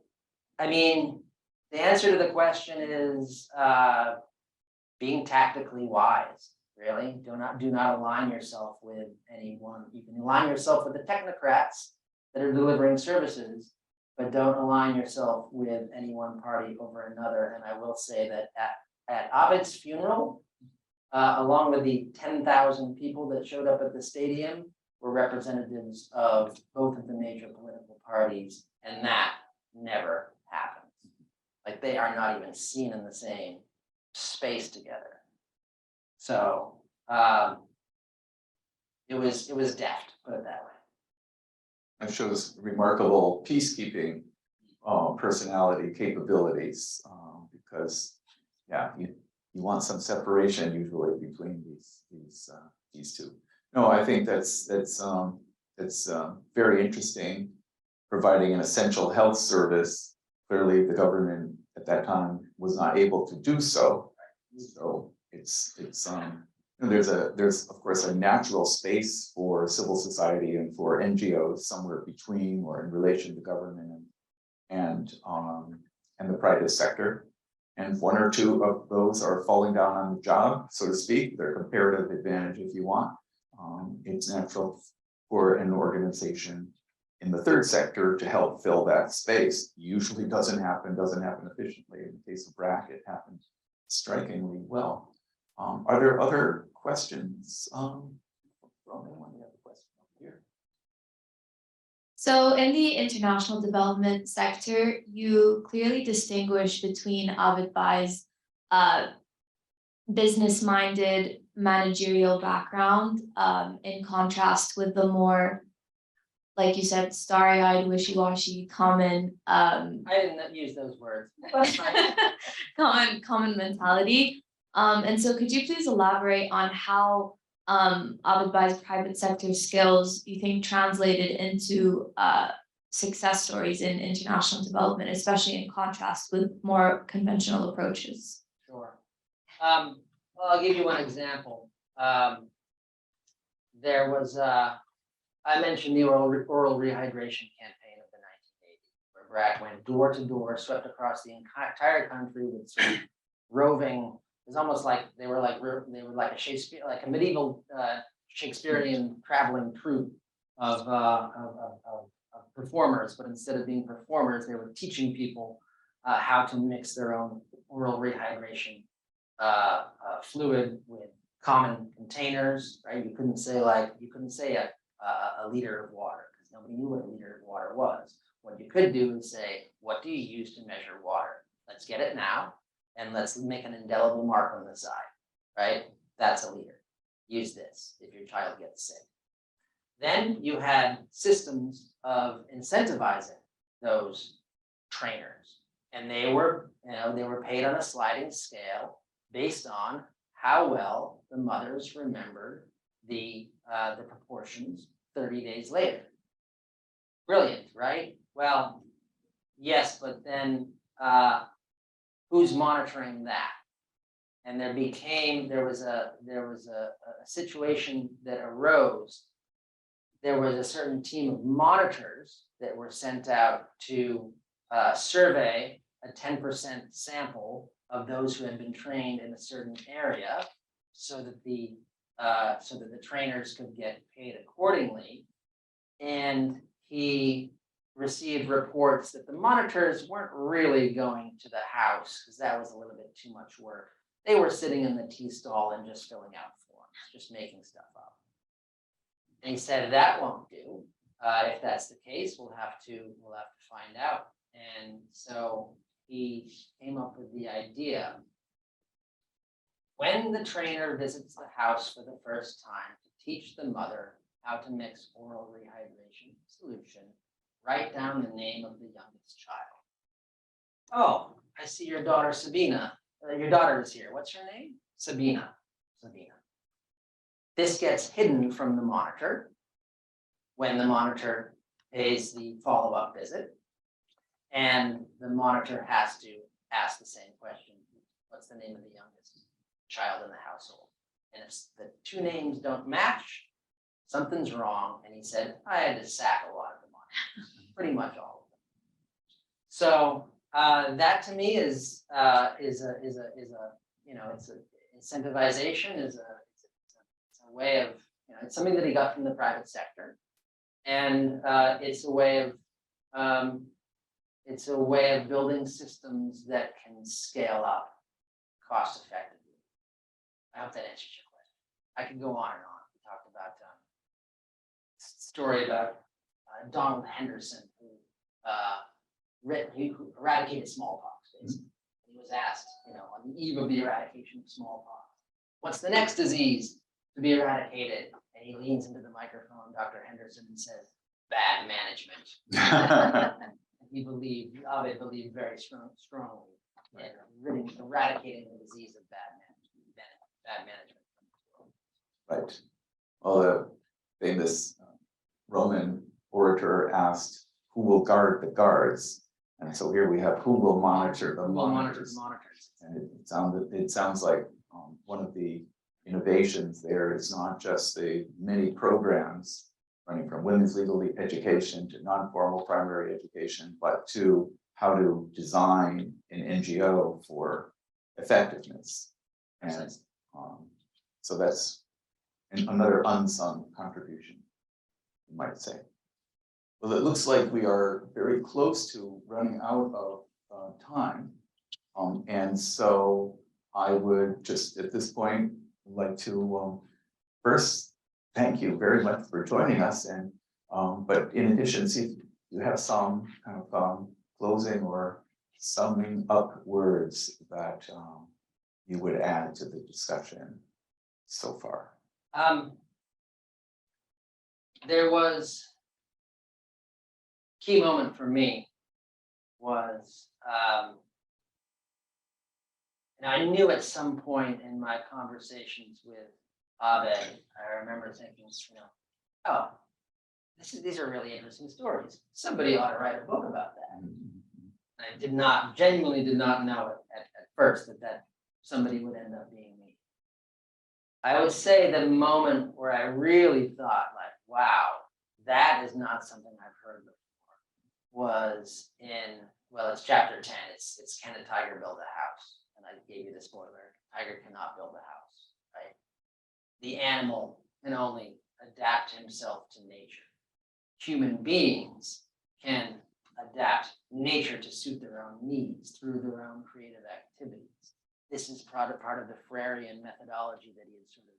the answer to the question is being tactically wise, really. Do not align yourself with anyone. You can align yourself with the technocrats that are delivering services, but don't align yourself with any one party over another. And I will say that at Abed's funeral, along with the 10,000 people that showed up at the stadium, were representatives of both of the major political parties, and that never happens. Like, they are not even seen in the same space together. So it was deft, put it that way. That shows remarkable peacekeeping personality capabilities, because you want some separation usually between these two. No, I think that's very interesting, providing an essential health service. Clearly, the government at that time was not able to do so. So there's of course a natural space for civil society and for NGOs somewhere between or in relation to government and the private sector. And one or two of those are falling down on the job, so to speak. They're comparative advantage, if you want. It's natural for an organization in the third sector to help fill that space. Usually doesn't happen efficiently. In the case of BRAC, it happened strikingly well. Are there other questions? From anyone? You have a question over here? So in the international development sector, you clearly distinguish between Abed Bai's business-minded managerial background in contrast with the more, like you said, starry-eyed, wishy-washy, common I didn't use those words. common mentality. And so could you please elaborate on how Abed Bai's private sector skills you think translated into success stories in international development, especially in contrast with more conventional approaches? Sure. Well, I'll give you one example. There was, I mentioned the oral rehydration campaign of the 1980s, where BRAC went door to door, swept across the entire country with sort of roving. It was almost like they were like a Shakespeare, like a medieval Shakespearean traveling troupe of performers, but instead of being performers, they were teaching people how to mix their own oral rehydration fluid with common containers, right? You couldn't say a liter of water because nobody knew what a liter of water was. What you could do is say, what do you use to measure water? Let's get it now, and let's make an indelible mark on the side, right? That's a liter. Use this if your child gets sick. Then you had systems of incentivizing those trainers, and they were paid on a sliding scale based on how well the mothers remembered the proportions 30 days later. Brilliant, right? Well, yes, but then who's monitoring that? And there was a situation that arose. There was a certain team of monitors that were sent out to survey a 10% sample of those who had been trained in a certain area, so that the trainers could get paid accordingly. And he received reports that the monitors weren't really going to the house because that was a little bit too much work. They were sitting in the tea stall and just filling out forms, just making stuff up. And he said that won't do. If that's the case, we'll have to find out. And so he came up with the idea, when the trainer visits the house for the first time to teach the mother how to mix oral rehydration solution, write down the name of the youngest child. Oh, I see your daughter Sabina. Your daughter is here. What's her name? Sabina. Sabina. This gets hidden from the monitor when the monitor pays the follow-up visit. And the monitor has to ask the same question. What's the name of the youngest child in the household? And if the two names don't match, something's wrong. And he said, I had to sack a lot of the monitors, pretty much all of them. So that to me is it's incentivization is a way of, it's something that he got from the private sector. And it's a way of building systems that can scale up cost effectively. I hope that answers your question. I could go on and on. We talked about story about Donald Henderson who eradicated smallpox. Basically, he was asked, on the eve of the eradication of smallpox, what's the next disease to be eradicated? And he leans into the microphone, Dr. Henderson, and says, bad management. Abed believed very strongly in eradicating the disease of bad management. Right. Well, the famous Roman orator asked, who will guard the guards? And so here we have who will monitor the monitors. And it sounds like one of the innovations there is not just the many programs running from women's legal education to non-formal primary education, but to how to design an NGO for effectiveness. And so that's another unsung contribution, you might say. Well, it looks like we are very close to running out of time. And so I would just at this point like to first thank you very much for joining us, and but in addition, see if you have some kind of closing or summing up words that you would add to the discussion so far. There was key moment for me was, and I knew at some point in my conversations with Abed, I remember thinking, oh, these are really interesting stories. Somebody ought to write a book about that. I genuinely did not know it at first that somebody would end up being me. I would say the moment where I really thought like, wow, that is not something I've heard before was in, well, it's chapter 10. It's Can a Tiger Build a House? And I gave you the spoiler. Tiger cannot build a house, right? The animal can only adapt himself to nature. Human beings can adapt nature to suit their own needs through their own creative activities. This is part of the Freirean methodology that he had sort of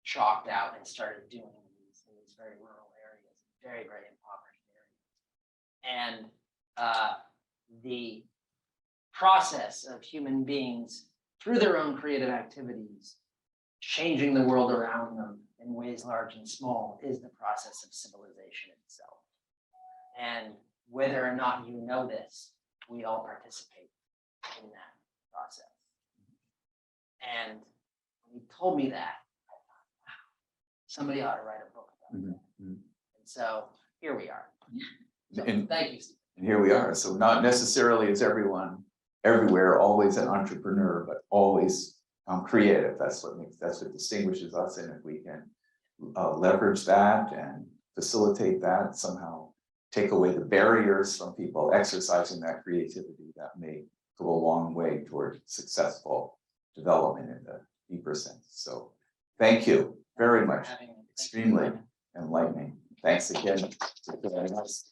chalked out and started doing in these very rural areas, very, very impoverished areas. And the process of human beings through their own creative activities, changing the world around them in ways large and small is the process of civilization itself. And whether or not you know this, we all participate in that process. And when he told me that, I thought, wow, somebody ought to write a book about that. And so here we are. So, And- thank you, Steve. And here we are. So not necessarily is everyone everywhere always an entrepreneur, but always creative. That's what distinguishes us. And if we can leverage that and facilitate that, somehow take away the barriers from people exercising that creativity, that may go a long way toward successful development in the deeper sense. So thank you very much. Having me. Thank you. Extremely enlightening. Thanks again for joining us.